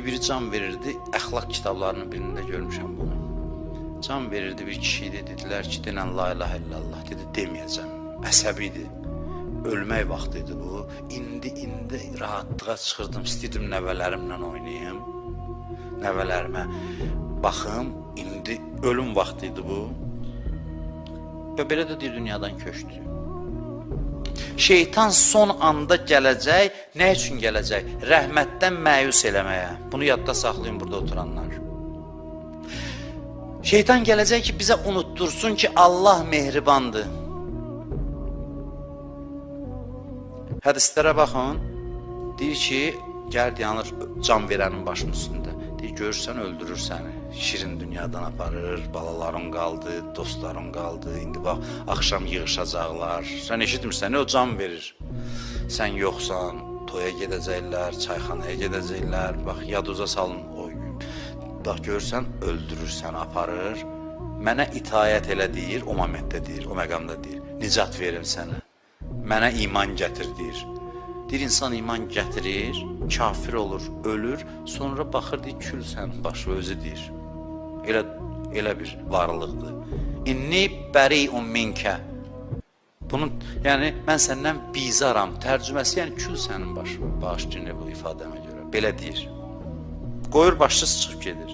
biri can verirdi, əxlaq kitablarının birində görmüşəm bunu. Can verirdi bir kişi idi, dedilər ki, denən la ilahe illallah, dedi, deməyəcəm, əsəbidir. Ölmək vaxtıydı bu. İndi rahatlığa çıxırdım, istəyirdim nəvələrimlə oynayayım. Nəvələrimə baxım, indi ölüm vaxtıydı bu. Və belə də deyir, dünyadan köçdü. Şeytan son anda gələcək, nə üçün gələcək? Rəhmətdən məyus eləməyə. Bunu yadda saxlayın burada oturanlar. Şeytan gələcək ki, bizə unuttursun ki, Allah mehribandır. Hədislərə baxın, deyir ki, gəl yanır can verənin başının üstündə. Deyir, görürsən, öldürür səni. Şirin dünyadan aparır, balaların qaldı, dostların qaldı. İndi bax, axşam yığışacaqlar. Sən eşitmirsən, o can verir. Sən yoxsan, toya gedəcəklər, çayxanaya gedəcəklər. Bax, yaduza salın o gün. Bax, görürsən, öldürür səni, aparır. Mənə itayət elə deyir, o momentdə deyir, o məqamda deyir. Nicat verim sənə. Mənə iman gətir deyir. Deyir, insan iman gətirir, kafir olur, ölür, sonra baxır, deyir, kül sənin başı özü deyir. Elə bir varlıqdır. İnni bəri'un minkə. Bunun, yəni, mən səndən bizaram, tərcüməsi, yəni, kül sənin başı, bağışlayın bu ifadəmə görə. Belə deyir. Qoyur başsız çıxıb gedir.